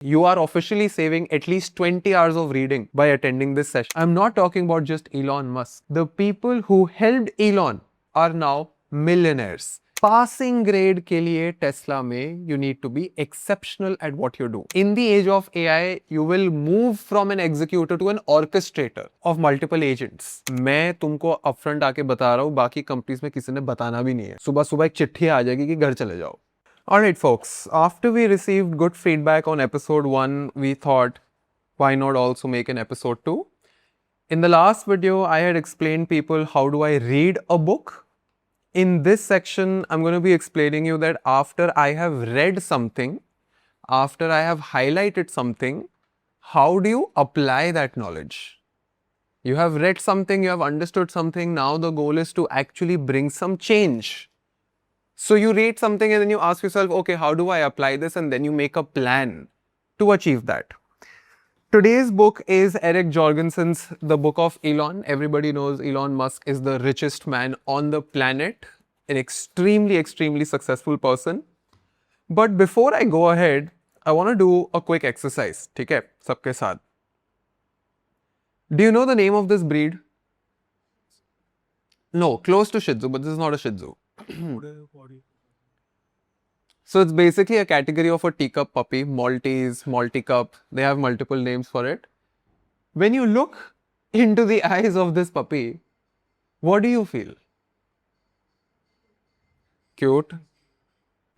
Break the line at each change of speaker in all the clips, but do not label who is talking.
You are officially saving at least 20 hours of reading by attending this session. I'm not talking about just Elon Musk. The people who helped Elon are now millionaires. Passing grade के लिए Tesla में you need to be exceptional at what you do. In the age of AI, you will move from an executor to an orchestrator of multiple agents. मैं तुमको upfront आके बता रहा हूँ, बाकी कंपनीज में किसी ने बताना भी नहीं है. सुबह सुबह एक चिट्ठी आ जाएगी कि घर चले जाओ. Alright folks, after we received good feedback on episode 1, we thought, why not also make an episode 2? In the last video, I had explained people how do I read a book. In this section, I'm going to be explaining you that after I have read something, after I have highlighted something, how do you apply that knowledge? You have read something, you have understood something, now the goal is to actually bring some change. So you read something and then you ask yourself, okay, how do I apply this? And then you make a plan to achieve that. Today's book is Eric Jorgensen's The Book of Elon. Everybody knows Elon Musk is the richest man on the planet, an extremely successful person. But before I go ahead, I want to do a quick exercise. ठीक है, सबके साथ. Do you know the name of this breed? No, close to Shih Tzu, but this is not a Shih Tzu. So it's basically a category of a teacup puppy, Maltese, Malticup. They have multiple names for it. When you look into the eyes of this puppy, what do you feel? Cute,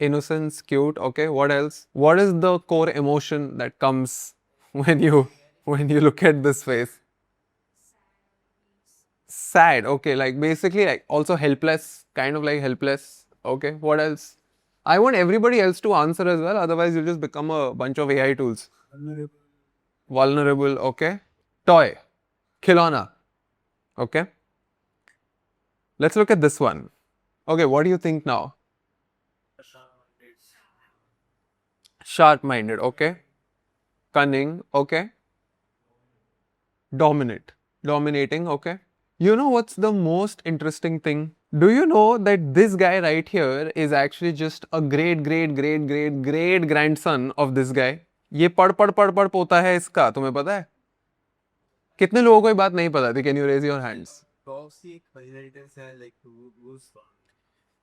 innocence, cute. Okay, what else? What is the core emotion that comes when you look at this face? Sad. Okay, like basically like also helpless, kind of like helpless. Okay, what else? I want everybody else to answer as well, otherwise you'll just become a bunch of AI tools. Vulnerable, okay. Toy, khilona, okay. Let's look at this one. Okay, what do you think now? Sharp-minded, okay. Cunning, okay. Dominating, okay. You know what's the most interesting thing? Do you know that this guy right here is actually just a great grandson of this guy? ये पढ़ पोता है इसका, तुम्हें पता है? कितने लोगों को ये बात नहीं पता थी? Can you raise your hands?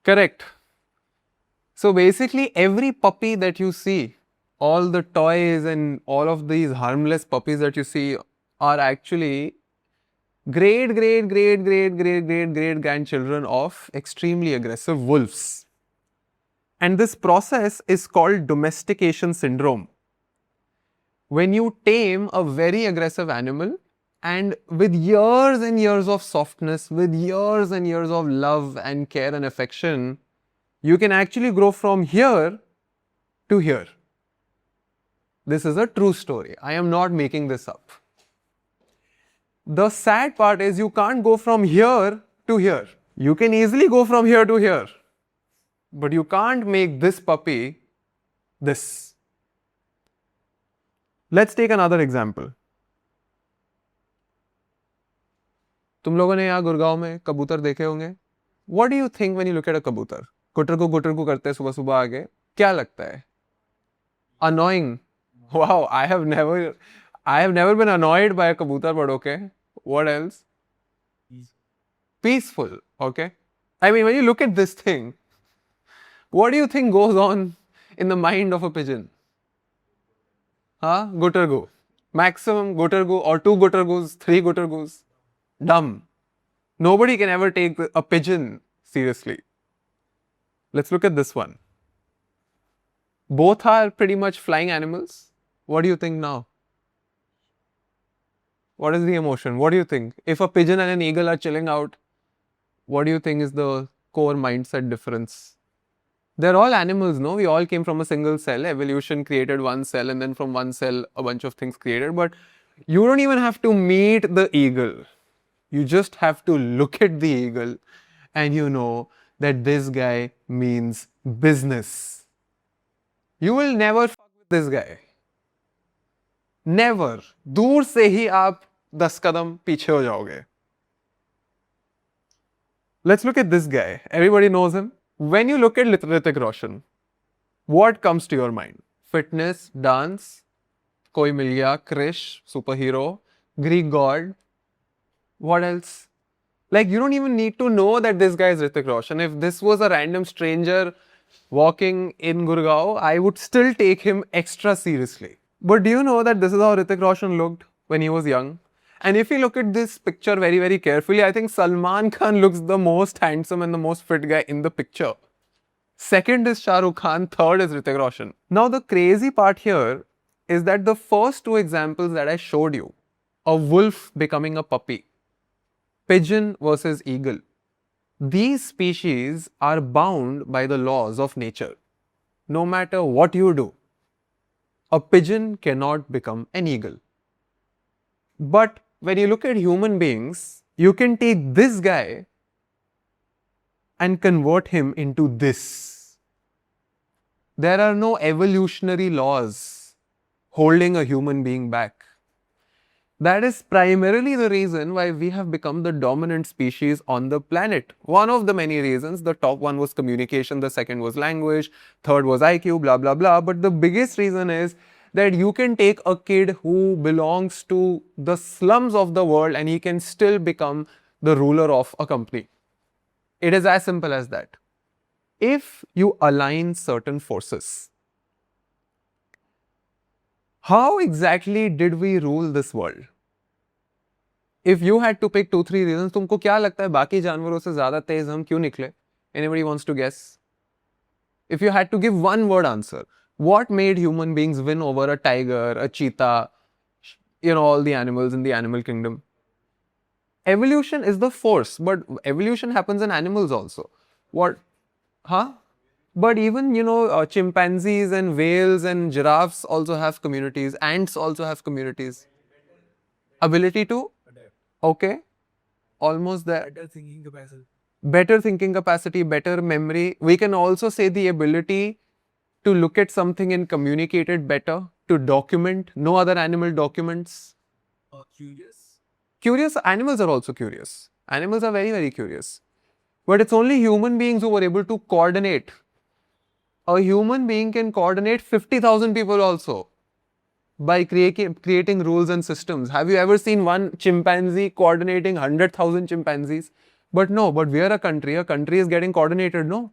Correct. So basically every puppy that you see, all the toys and all of these harmless puppies that you see are actually great grandchildren of extremely aggressive wolves. And this process is called domestication syndrome. When you tame a very aggressive animal and with years and years of softness, with years and years of love and care and affection, you can actually grow from here to here. This is a true story. I am not making this up. The sad part is you can't go from here to here. You can easily go from here to here, but you can't make this puppy this. Let's take another example. तुम लोगों ने यहाँ गुड़गांव में कबूतर देखे होंगे. What do you think when you look at a कबूतर? गुटरगु करते हैं सुबह सुबह आगे. क्या लगता है? Annoying. Wow, I have never been annoyed by a kabutar, but okay. What else? Peaceful. Okay. I mean, when you look at this thing, what do you think goes on in the mind of a pigeon? Huh? Gutargu. Maximum gutargu or 2 gutargus, 3 gutargus. Dumb. Nobody can ever take a pigeon seriously. Let's look at this one. Both are pretty much flying animals. What do you think now? What is the emotion? What do you think? If a pigeon and an eagle are chilling out, what do you think is the core mindset difference? They're all animals, no? We all came from a single cell. Evolution created one cell and then from one cell a bunch of things created. But you don't even have to meet the eagle. You just have to look at the eagle and you know that this guy means business. You will never fuck with this guy. Never. दूर से ही आप 10 कदम पीछे हो जाओगे. Let's look at this guy. Everybody knows him. When you look at Hrithik Roshan, what comes to your mind? Fitness, dance, Koi Mil Gaya, Krish, superhero, Greek god. What else? Like, you don't even need to know that this guy is Hrithik Roshan. If this was a random stranger walking in Gurgaon, I would still take him extra seriously. But do you know that this is how Hrithik Roshan looked when he was young? And if you look at this picture very, very carefully, I think Salman Khan looks the most handsome and the most fit guy in the picture. Second is Shah Rukh Khan, third is Hrithik Roshan. Now, the crazy part here is that the first two examples that I showed you, a wolf becoming a puppy, pigeon versus eagle, these species are bound by the laws of nature. No matter what you do, a pigeon cannot become an eagle. But when you look at human beings, you can take this guy and convert him into this. There are no evolutionary laws holding a human being back. That is primarily the reason why we have become the dominant species on the planet. One of the many reasons. The top one was communication, the second was language, third was IQ, blah, blah, blah. But the biggest reason is that you can take a kid who belongs to the slums of the world and he can still become the ruler of a company. It is as simple as that. If you align certain forces, how exactly did we rule this world? If you had to pick 2-3 reasons, तुमको क्या लगता है बाकी जानवरों से ज़्यादा तेज हम क्यों निकले? Anybody wants to guess? If you had to give one word answer, what made human beings win over a tiger, a cheetah, all the animals in the animal kingdom? Evolution is the force, but evolution happens in animals also. What? Huh? But even, chimpanzees and whales and giraffes also have communities. Ants also have communities. Ability to? Okay. Almost there.
Better thinking capacity.
Better thinking capacity, better memory. We can also say the ability to look at something and communicate it better, to document. No other animal documents.
Curious.
Curious, animals are also curious. Animals are very, very curious. But it's only human beings who were able to coordinate. A human being can coordinate 50,000 people also by creating rules and systems. Have you ever seen one chimpanzee coordinating 100,000 chimpanzees? But no, but we are a country is getting coordinated, no?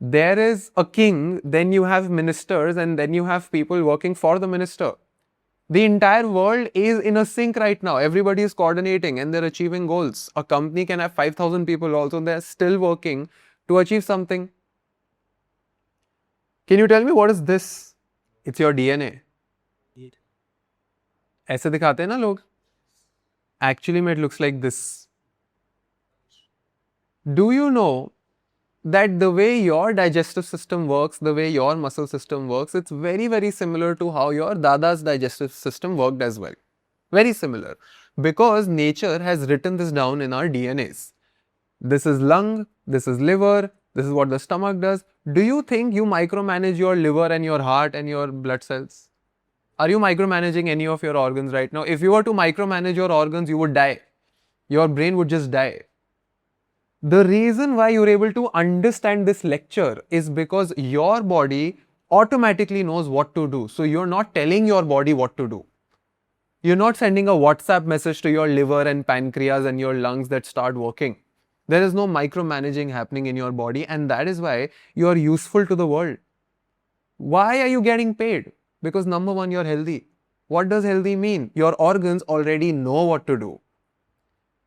There is a king, then you have ministers, and then you have people working for the minister. The entire world is in a sync right now. Everybody is coordinating and they're achieving goals. A company can have 5,000 people also, they're still working to achieve something. Can you tell me what is this? It's your DNA. ऐसे दिखाते हैं ना लोग. Actually, it looks like this. Do you know that the way your digestive system works, the way your muscle system works, it's very, very similar to how your dada's digestive system worked as well. Very similar. Because nature has written this down in our DNAs. This is lung, this is liver, this is what the stomach does. Do you think you micromanage your liver and your heart and your blood cells? Are you micromanaging any of your organs right now? If you were to micromanage your organs, you would die. Your brain would just die. The reason why you're able to understand this lecture is because your body automatically knows what to do. So you're not telling your body what to do. You're not sending a WhatsApp message to your liver and pancreas and your lungs that start working. There is no micromanaging happening in your body, and that is why you're useful to the world. Why are you getting paid? Because number one, you're healthy. What does healthy mean? Your organs already know what to do.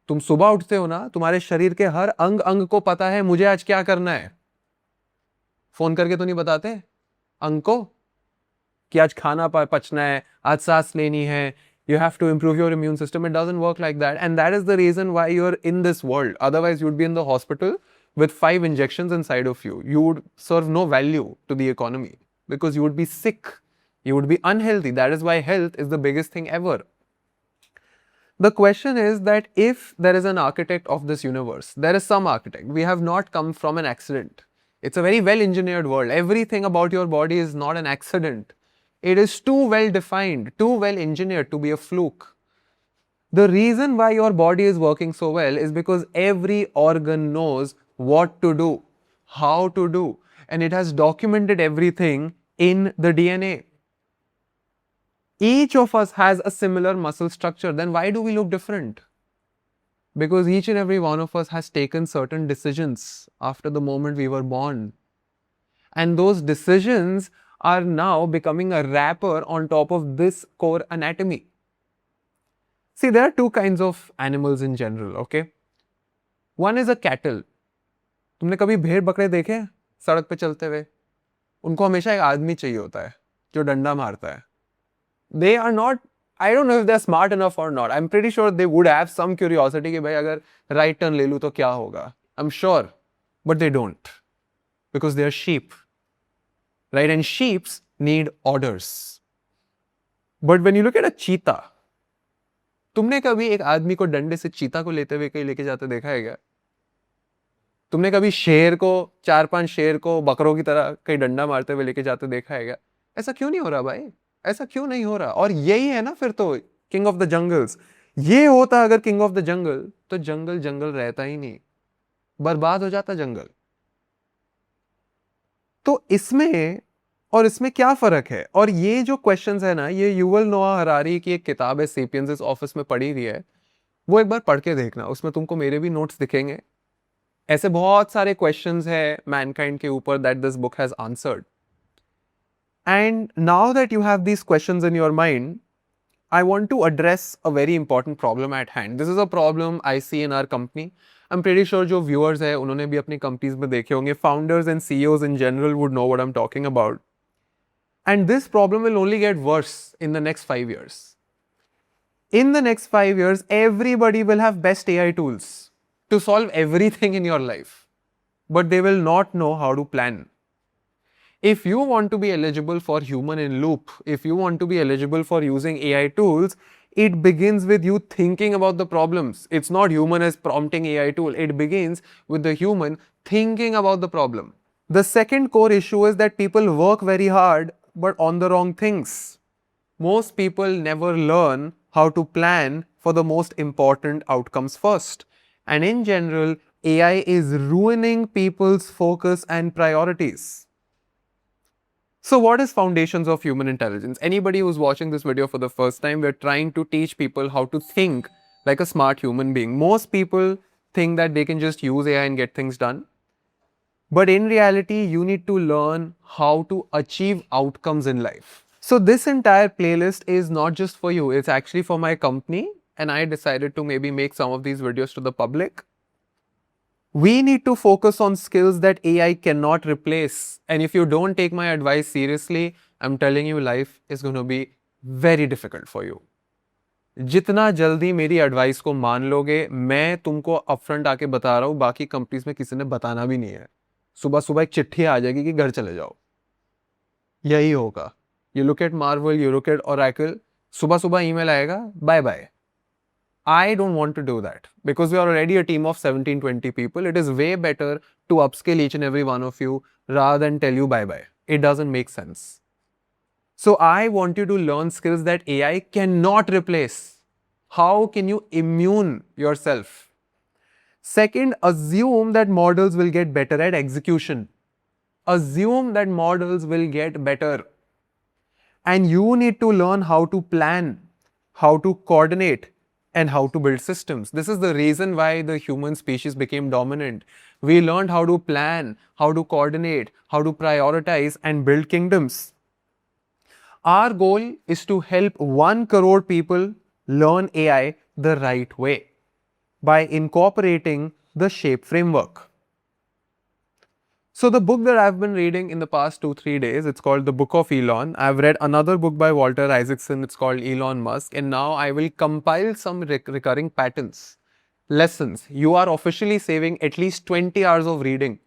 तुम सुबह उठते हो ना, तुम्हारे शरीर के हर अंग अंग को पता है मुझे आज क्या करना है. फोन करके तो नहीं बताते अंग को कि आज खाना पचना है, आज सांस लेनी है, you have to improve your immune system. It doesn't work like that, and that is the reason why you're in this world. Otherwise, you'd be in the hospital with 5 injections inside of you. You would serve no value to the economy because you would be sick. You would be unhealthy. That is why health is the biggest thing ever. The question is that if there is an architect of this universe, there is some architect. We have not come from an accident. It's a very well engineered world. Everything about your body is not an accident. It is too well defined, too well engineered to be a fluke. The reason why your body is working so well is because every organ knows what to do, how to do, and it has documented everything in the DNA. Each of us has a similar muscle structure. Then why do we look different? Because each and every one of us has taken certain decisions after the moment we were born. And those decisions are now becoming a wrapper on top of this core anatomy. See, there are two kinds of animals in general, okay? One is a cattle. तुमने कभी भेड़ बकरे देखे सड़क पे चलते हुए? उनको हमेशा एक आदमी चाहिए होता है जो डंडा मारता है. They are not, I don't know if they're smart enough or not. I'm pretty sure they would have some curiosity कि भाई अगर right turn ले लूँ तो क्या होगा. I'm sure, but they don't because they are sheep, right? And sheeps need orders. But when you look at a cheetah, तुमने कभी एक आदमी को डंडे से चीता को लेते हुए कहीं लेके जाते देखा है क्या? तुमने कभी शेर को, 4-5 शेर को बकरों की तरह कहीं डंडा मारते हुए लेके जाते देखा है क्या? ऐसा क्यों नहीं हो रहा भाई? ऐसा क्यों नहीं हो रहा? और यही है ना फिर तो किंग ऑफ द जंगल्स. ये होता अगर किंग ऑफ द जंगल तो जंगल जंगल रहता ही नहीं, बर्बाद हो जाता जंगल. तो इसमें और इसमें क्या फर्क है? और ये जो क्वेश्चंस है ना, ये युवल नोआ हरारी की एक किताब है सेपियंस, इस ऑफिस में पड़ी हुई है, वो एक बार पढ़ के देखना. उसमें तुमको मेरे भी नोट्स दिखेंगे. ऐसे बहुत सारे क्वेश्चंस है मैनकाइंड के ऊपर that this book has answered. And now that you have these questions in your mind, I want to address a very important problem at hand. This is a problem I see in our company. I'm pretty sure जो viewers है उन्होंने भी अपनी companies में देखे होंगे. Founders and CEOs in general would know what I'm talking about. And this problem will only get worse in the next 5 years. In the next 5 years, everybody will have best AI tools to solve everything in your life, but they will not know how to plan. If you want to be eligible for human in loop, if you want to be eligible for using AI tools, it begins with you thinking about the problems. It's not human as prompting AI tool. It begins with the human thinking about the problem. The second core issue is that people work very hard but on the wrong things. Most people never learn how to plan for the most important outcomes first. And in general, AI is ruining people's focus and priorities. So what is foundations of human intelligence? Anybody who's watching this video for the first time, we're trying to teach people how to think like a smart human being. Most people think that they can just use AI and get things done. But in reality, you need to learn how to achieve outcomes in life. So this entire playlist is not just for you, it's actually for my company. And I decided to maybe make some of these videos to the public. We need to focus on skills that AI cannot replace. And if you don't take my advice seriously, I'm telling you, life is going to be very difficult for you. जितना जल्दी मेरी advice को मान लोगे, मैं तुमको upfront आके बता रहा हूँ, बाकी कंपनीज में किसी ने बताना भी नहीं है. सुबह सुबह एक चिट्ठी आ जाएगी कि घर चले जाओ. यही होगा. You look at Marvel, you look at Oracle, सुबह सुबह ईमेल आएगा, bye bye. I don't want to do that because we are already a team of 17-20 people. It is way better to upskill each and every one of you rather than tell you bye-bye. It doesn't make sense. So I want you to learn skills that AI cannot replace. How can you immune yourself? Second, assume that models will get better at execution. Assume that models will get better. And you need to learn how to plan, how to coordinate, and how to build systems. This is the reason why the human species became dominant. We learned how to plan, how to coordinate, how to prioritize and build kingdoms. Our goal is to help 1 crore people learn AI the right way by incorporating the SHAPE framework. So the book that I've been reading in the past 2-3 days, it's called The Book of Elon. I've read another book by Walter Isaacson, it's called Elon Musk. And now I will compile some recurring patterns, lessons. You are officially saving at least 20 hours of reading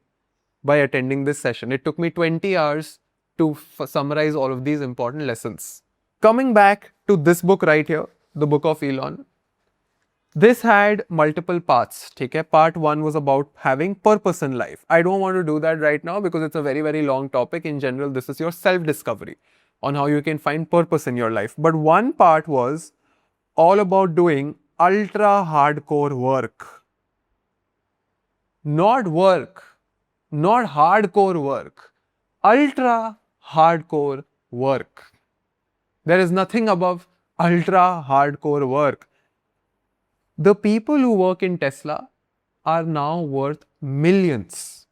by attending this session. It took me 20 hours to summarize all of these important lessons. Coming back to this book right here, The Book of Elon. This had multiple parts. Okay? Part 1 was about having purpose in life. I don't want to do that right now because it's a very, very long topic. In general, this is your self-discovery on how you can find purpose in your life. But one part was all about doing ultra hardcore work. Not work, not hardcore work, ultra hardcore work. There is nothing above ultra hardcore work. The people who work in Tesla are now worth millions.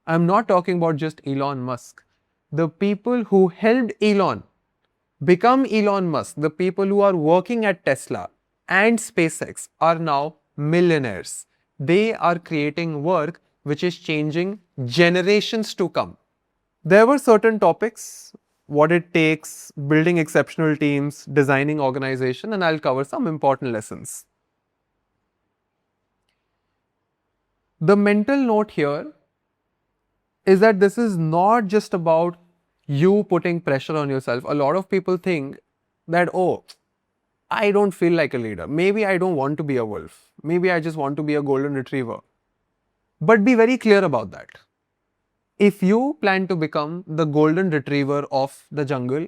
I'm not talking about just Elon Musk. The people who helped Elon become Elon Musk, the people who are working at Tesla and SpaceX are now millionaires. They are creating work which is changing generations to come. There were certain topics, what it takes, building exceptional teams, designing organization, and I'll cover some important lessons. The mental note here is that this is not just about you putting pressure on yourself. A lot of people think that, oh, I don't feel like a leader. Maybe I don't want to be a wolf. Maybe I just want to be a golden retriever. But be very clear about that. If you plan to become the golden retriever of the jungle,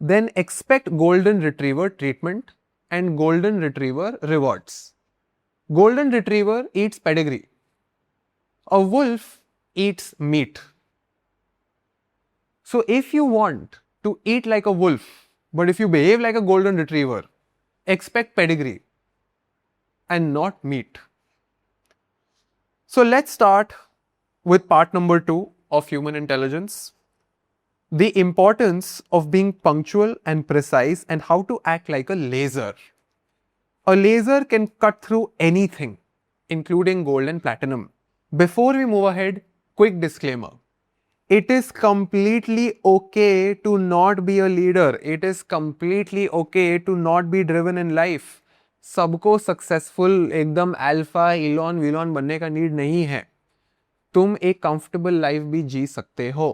then expect golden retriever treatment and golden retriever rewards. Golden retriever eats pedigree. A wolf eats meat. So if you want to eat like a wolf, but if you behave like a golden retriever, expect pedigree and not meat. So let's start with part number 2 of human intelligence. The importance of being punctual and precise and how to act like a laser. A laser can cut through anything, including gold and platinum. Before we move ahead, quick disclaimer. It is completely okay to not be a leader. It is completely okay to not be driven in life. सबको successful एकदम alpha Elon विलॉन बनने का need नहीं है. तुम एक comfortable life भी जी सकते हो.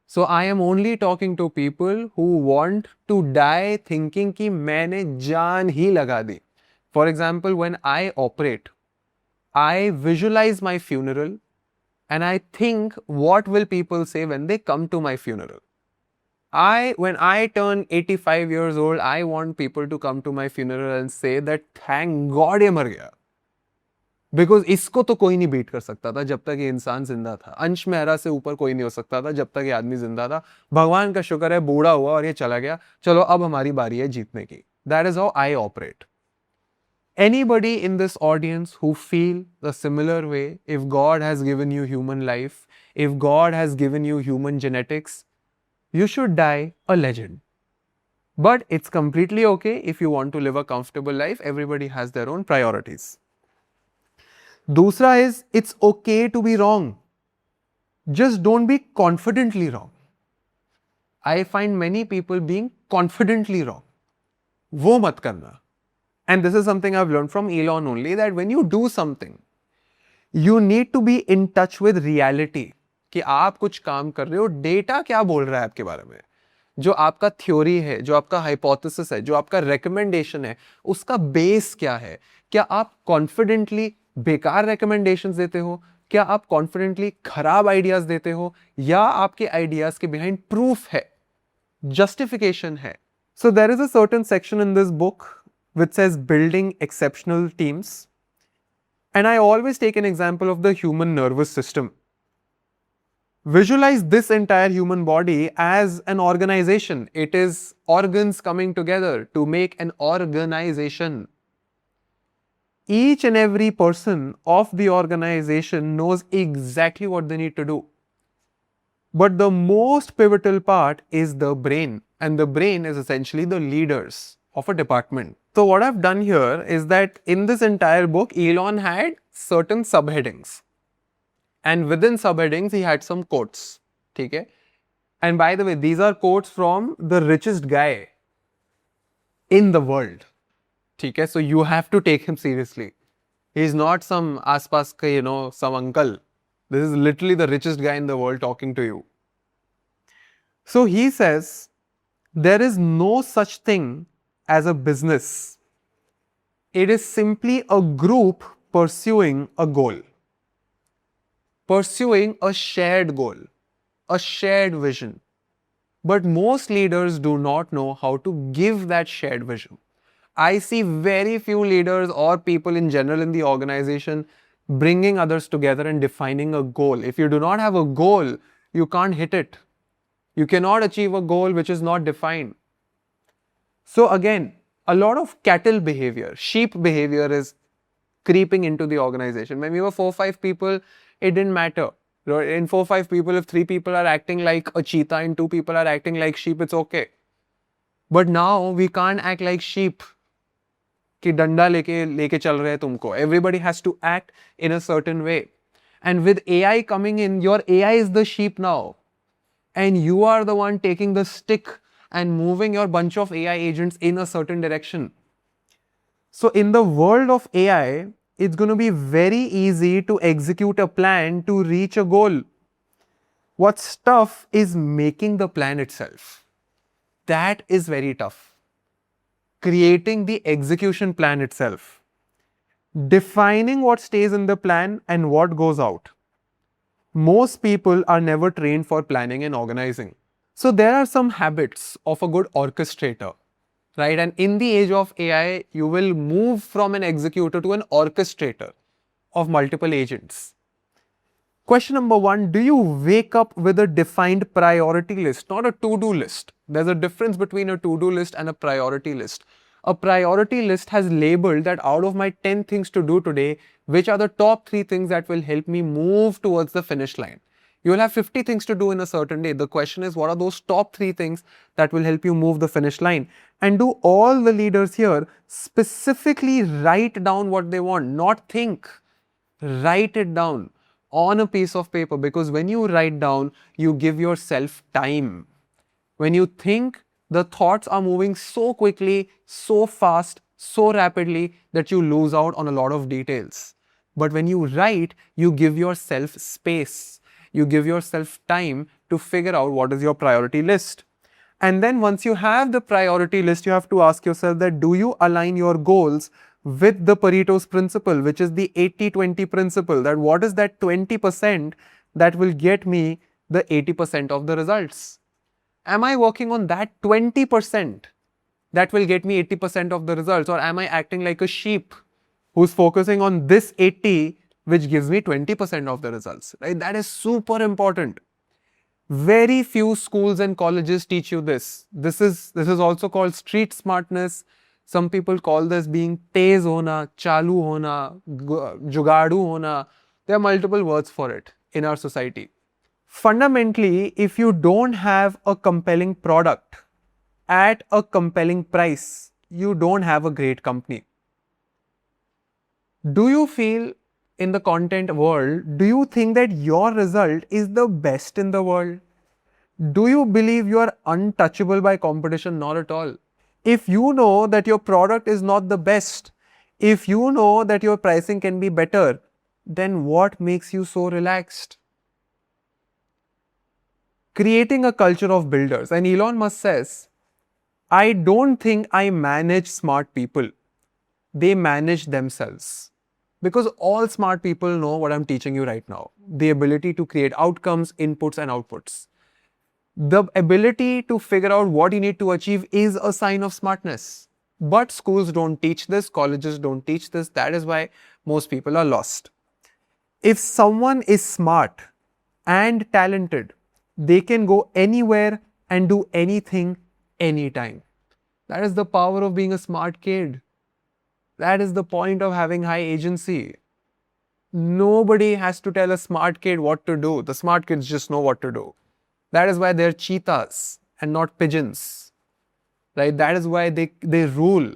So I am only talking to people who want to die thinking कि मैंने जान ही लगा दी. For example, when I operate, I visualize my funeral and I think what will people say when they come to my funeral. When I turn 85 years old, I want people to come to my funeral and say that thank God ये मर गया. Because इसको तो कोई नहीं beat कर सकता था जब तक ये इंसान जिंदा था. अंश मेहरा से ऊपर कोई नहीं हो सकता था जब तक ये आदमी जिंदा था. भगवान का शुक्र है बूढ़ा हुआ और ये चला गया. चलो अब हमारी बारी है जीतने की. That is how I operate. Anybody in this audience who feel the similar way, if God has given you human life, if God has given you human genetics, you should die a legend. But it's completely okay if you want to live a comfortable life. Everybody has their own priorities. दूसरा is it's okay to be wrong. Just don't be confidently wrong. I find many people being confidently wrong. वो मत करना. And this is something I've learned from Elon only, that when you do something, you need to be in touch with reality. कि आप कुछ काम कर रहे हो, डेटा क्या बोल रहा है आपके बारे में. जो आपका थ्योरी है, जो आपका हाइपोथेसिस है, जो आपका रिकमेंडेशन है, उसका बेस क्या है. क्या आप कॉन्फिडेंटली बेकार रिकमेंडेशंस देते हो? क्या आप कॉन्फिडेंटली खराब आइडियाज देते हो? या आपके आइडियाज के बिहाइंड प्रूफ है, जस्टिफिकेशन है? So there is a certain section in this book which says building exceptional teams. And I always take an example of the human nervous system. Visualize this entire human body as an organization. It is organs coming together to make an organization. Each and every person of the organization knows exactly what they need to do. But the most pivotal part is the brain. And the brain is essentially the leaders of a department. So what I've done here is that in this entire book, Elon had certain subheadings. And within subheadings, he had some quotes. Okay? And by the way, these are quotes from the richest guy in the world. Okay? So you have to take him seriously. He's not some aspas ka, some uncle. This is literally the richest guy in the world talking to you. So he says, there is no such thing as a business. It is simply a group pursuing a goal. Pursuing a shared goal, a shared vision. But most leaders do not know how to give that shared vision. I see very few leaders or people in general in the organization bringing others together and defining a goal. If you do not have a goal, you can't hit it. You cannot achieve a goal which is not defined. So again, a lot of cattle behavior, sheep behavior is creeping into the organization. When we were 4 5 people, it didn't matter. In 4 5 people, if 3 people are acting like a cheetah and 2 people are acting like sheep, it's okay. But now we can't act like sheep. कि डंडा लेके लेके चल रहे हैं तुमको. Everybody has to act in a certain way. And with AI coming in, your AI is the sheep now. And you are the one taking the stick and moving your bunch of AI agents in a certain direction. So in the world of AI, it's going to be very easy to execute a plan to reach a goal. What's tough is making the plan itself. That is very tough. Creating the execution plan itself. Defining what stays in the plan and what goes out. Most people are never trained for planning and organizing. So there are some habits of a good orchestrator, right? And in the age of AI, you will move from an executor to an orchestrator of multiple agents. Question number 1, do you wake up with a defined priority list, not a to-do list? There's a difference between a to-do list and a priority list. A priority list has labeled that out of my 10 things to do today, which are the top 3 things that will help me move towards the finish line. You will have 50 things to do in a certain day. The question is, what are those top 3 things that will help you move the finish line? And do all the leaders here specifically write down what they want, not think. Write it down on a piece of paper, because when you write down, you give yourself time. When you think, the thoughts are moving so quickly, so fast, so rapidly that you lose out on a lot of details. But when you write, you give yourself space. You give yourself time to figure out what is your priority list. And then once you have the priority list, you have to ask yourself that do you align your goals with the Pareto's principle, which is the 80-20 principle, that what is that 20% that will get me the 80% of the results? Am I working on that 20% that will get me 80% of the results, or am I acting like a sheep who's focusing on this 80 which gives me 20% of the results, right? That is super important. Very few schools and colleges teach you this. This is also called street smartness. Some people call this being tez hona, chalu hona, jugadu hona. There are multiple words for it in our society. Fundamentally, if you don't have a compelling product at a compelling price, you don't have a great company. Do you feel in the content world, do you think that your result is the best in the world? Do you believe you are untouchable by competition? Not at all. If you know that your product is not the best, if you know that your pricing can be better, then what makes you so relaxed? Creating a culture of builders. And Elon Musk says, I don't think I manage smart people. They manage themselves. Because all smart people know what I'm teaching you right now. The ability to create outcomes, inputs and outputs. The ability to figure out what you need to achieve is a sign of smartness. But schools don't teach this, colleges don't teach this. That is why most people are lost. If someone is smart and talented, they can go anywhere and do anything, anytime. That is the power of being a smart kid. That is the point of having high agency. Nobody has to tell a smart kid what to do. The smart kids just know what to do. That is why they're cheetahs and not pigeons. Right? That is why they rule.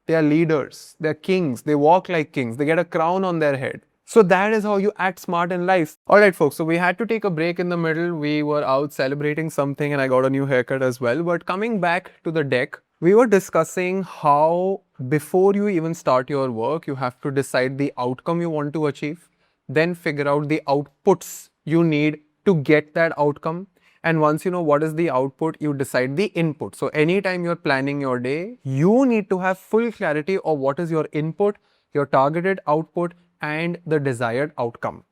They are leaders. They're kings. They walk like kings. They get a crown on their head. So that is how you act smart in life. Alright folks, so we had to take a break in the middle. We were out celebrating something and I got a new haircut as well. But coming back to the deck, we were discussing how before you even start your work, you have to decide the outcome you want to achieve, then figure out the outputs you need to get that outcome. And once you know what is the output, you decide the input. So anytime you're planning your day, you need to have full clarity of what is your input, your targeted output, and the desired outcome.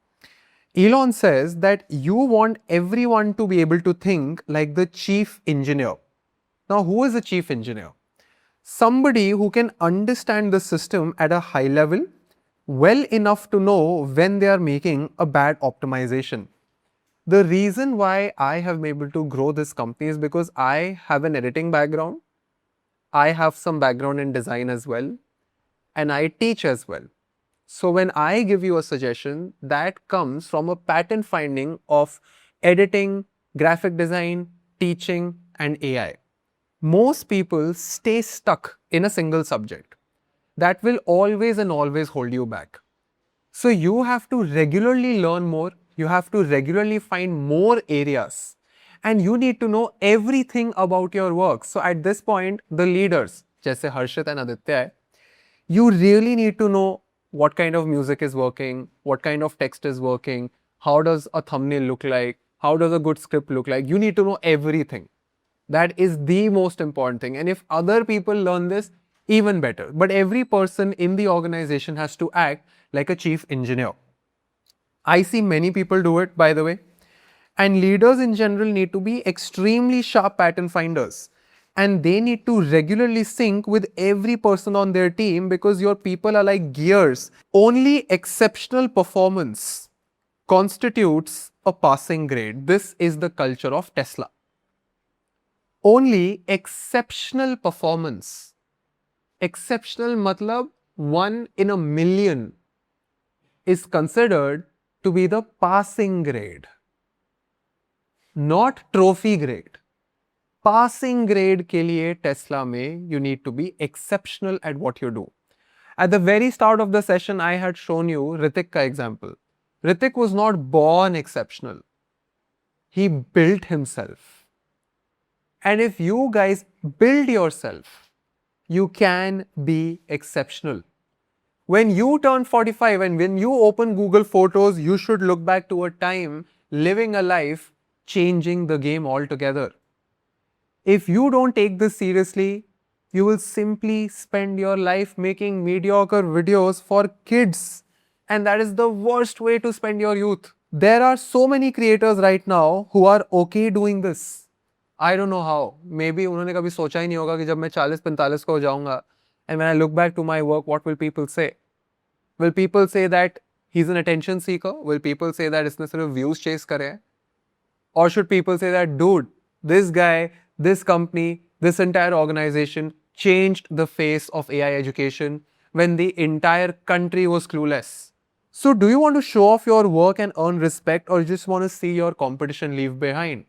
Elon says that you want everyone to be able to think like the chief engineer. Now, who is a chief engineer? Somebody who can understand the system at a high level, well enough to know when they are making a bad optimization. The reason why I have been able to grow this company is because I have an editing background, I have some background in design as well, and I teach as well. So when I give you a suggestion, that comes from a pattern finding of editing, graphic design, teaching, and AI. Most people stay stuck in a single subject. That will always and always hold you back. So you have to regularly learn more, you have to regularly find more areas, and you need to know everything about your work. So at this point, the leaders, जैसे हर्षित and Aditya है, you really need to know what kind of music is working, what kind of text is working, how does a thumbnail look like, how does a good script look like. You need to know everything. That is the most important thing. And if other people learn this, even better. But every person in the organization has to act like a chief engineer. I see many people do it, by the way. And leaders in general need to be extremely sharp pattern finders. And they need to regularly sync with every person on their team because your people are like gears. Only exceptional performance constitutes a passing grade. This is the culture of Tesla. Only exceptional performance. Exceptional matlab 1 in a million is considered to be the passing grade, not trophy grade. Passing grade के लिए Tesla में you need to be exceptional at what you do. At the very start of the session, I had shown you Ritik ka example. Ritik was not born exceptional. He built himself. And if you guys build yourself, you can be exceptional. When you turn 45 and when you open Google Photos, you should look back to a time living a life changing the game altogether. If you don't take this seriously, you will simply spend your life making mediocre videos for kids. And that is the worst way to spend your youth. There are so many creators right now who are okay doing this. I don't know how. Maybe उन्होंने कभी सोचा ही नहीं होगा कि जब मैं 40-45 को हो जाऊंगा, and when I look back to my work, what will people say? Will people say that he's an attention seeker? Will people say that इसने सिर्फ views chase करे हैं? Or should people say that, dude, this guy, this company, this entire organization changed the face of AI education when the entire country was clueless? So do you want to show off your work and earn respect, or you just want to see your competition leave behind?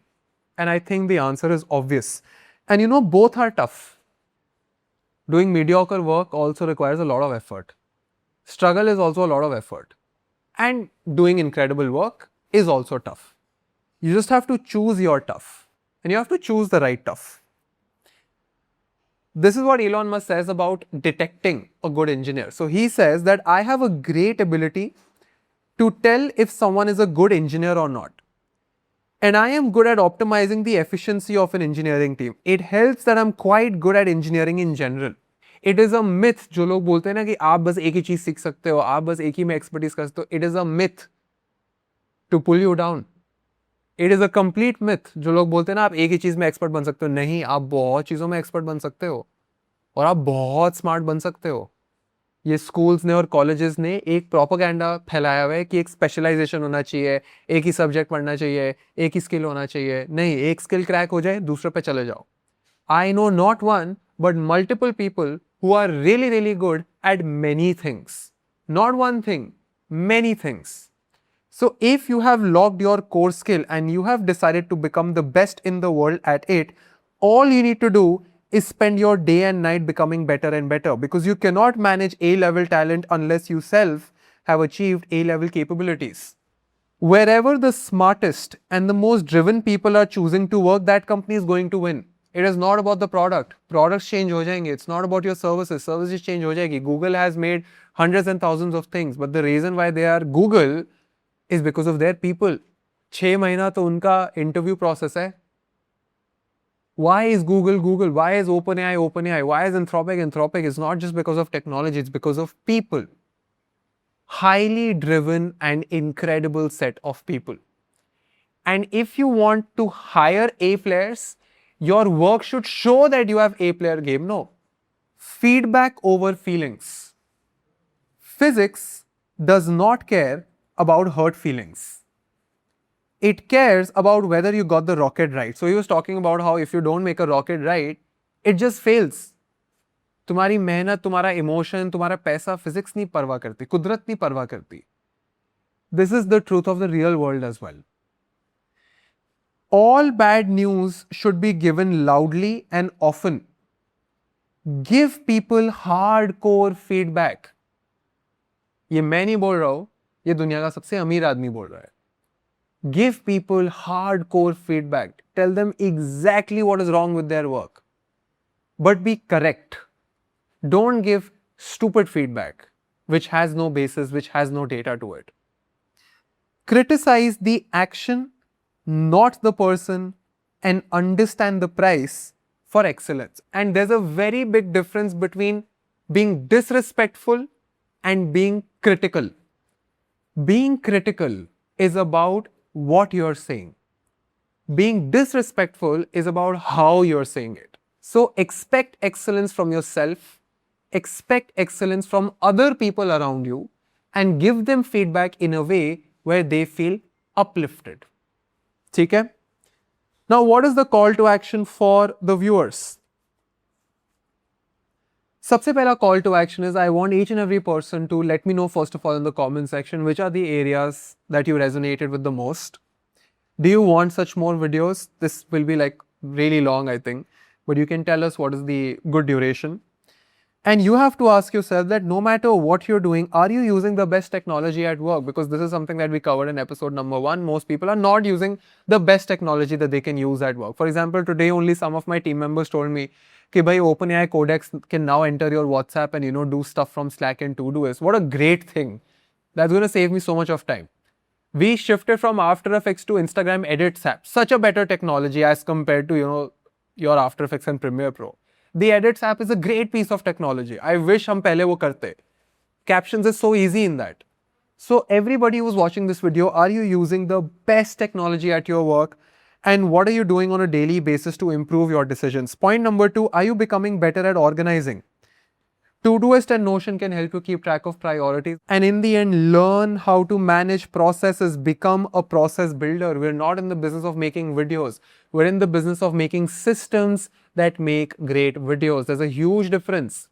And I think the answer is obvious. And you know, both are tough. Doing mediocre work also requires a lot of effort. Struggle is also a lot of effort. And doing incredible work is also tough. You just have to choose your tough. And you have to choose the right tough. This is what Elon Musk says about detecting a good engineer. So he says that I have a great ability to tell if someone is a good engineer or not. And I am good at optimizing the efficiency of an engineering team. It helps that I'm quite good at engineering in general. It is a myth जो लोग बोलते हैं ना कि आप बस एक ही चीज सीख सकते हो, आप बस एक ही में expertise कर सकते हो. It is a myth to pull you down. It is a complete myth जो लोग बोलते हैं ना आप एक ही चीज में expert बन सकते हो. नहीं, आप बहुत चीजों में expert बन सकते हो और आप बहुत smart बन सकते हो. ये स्कूल्स ने और कॉलेजेस ने एक प्रोपेगेंडा फैलाया हुआ है कि एक स्पेशलाइजेशन होना चाहिए, एक ही सब्जेक्ट पढ़ना चाहिए, एक ही स्किल होना चाहिए. नहीं, एक स्किल क्रैक हो जाए दूसरे पे चले जाओ. I know not one but multiple people who are really, really good at many things. Not one thing, many things. So if you have locked your core skill and you have decided to become the best in the world at it, all you need to do is spend your day and night becoming better and better, because you cannot manage A-level talent unless you self have achieved A-level capabilities. Wherever the smartest and the most driven people are choosing to work, that company is going to win. It is not about the product. Products change हो जाएंगे. It's not about your services. Services change हो जाएगी. Google has made hundreds and thousands of things, but the reason why they are Google is because of their people. 6 महीना तो उनका interview process है. Why is Google Google? Why is OpenAI OpenAI? Why is Anthropic Anthropic? It's not just because of technology, it's because of people. Highly driven and incredible set of people. And if you want to hire A players, your work should show that you have A player game. No. Feedback over feelings. Physics does not care about hurt feelings. It cares about whether you got the rocket right. So he was talking about how if you don't make a rocket right, it just fails. तुम्हारी मेहनत, तुम्हारा emotion, तुम्हारा पैसा, physics नहीं परवाह करती, कुदरत नहीं परवाह करती. This is the truth of the real world as well. All bad news should be given loudly and often. Give people hardcore feedback. ये मैं नहीं बोल रहा हूं, ये दुनिया का सबसे अमीर आदमी बोल रहा है. Give people hardcore feedback. Tell them exactly what is wrong with their work. But be correct. Don't give stupid feedback, which has no basis, which has no data to it. Criticize the action, not the person, and understand the price for excellence. And there's a very big difference between being disrespectful and being critical. Being critical is about what you're saying. Being disrespectful is about how you're saying it. So expect excellence from yourself, expect excellence from other people around you, and give them feedback in a way where they feel uplifted. Okay? Now, what is the call to action for the viewers? सबसे पहला call to action is I want each and every person to let me know first of all in the comment section which are the areas that you resonated with the most. Do you want such more videos? This will be like really long, I think, but you can tell us what is the good duration. And you have to ask yourself that no matter what you're doing, are you using the best technology at work? Because this is something that we covered in episode number 1. Most people are not using the best technology that they can use at work. For example, today only some of my team members told me कि भाई OpenAI Codex can now enter your WhatsApp and do stuff from Slack and Todoist. What a great thing. That's going to save me so much of time. We shifted from After Effects to Instagram Edits app. Such a better technology as compared to your After Effects and Premiere Pro. The Edits app is a great piece of technology. I wish हम पहले वो करते. Captions is so easy in that. So everybody who's watching this video, are you using the best technology at your work? And what are you doing on a daily basis to improve your decisions? Point number 2, are you becoming better at organizing? Todoist and Notion can help you keep track of priorities. And in the end, learn how to manage processes. Become a process builder. We're not in the business of making videos. We're in the business of making systems that make great videos. There's a huge difference.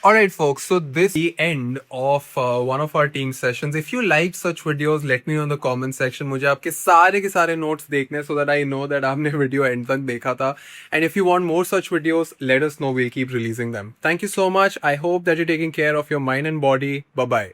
Alright folks, so this is the end of one of our team sessions. If you liked such videos, let me know in the comment section. मुझे आपके सारे के सारे notes देखने so that I know that आपने video end तक देखा था. And if you want more such videos, let us know. We'll keep releasing them. Thank you so much. I hope that you're taking care of your mind and body. Bye-bye.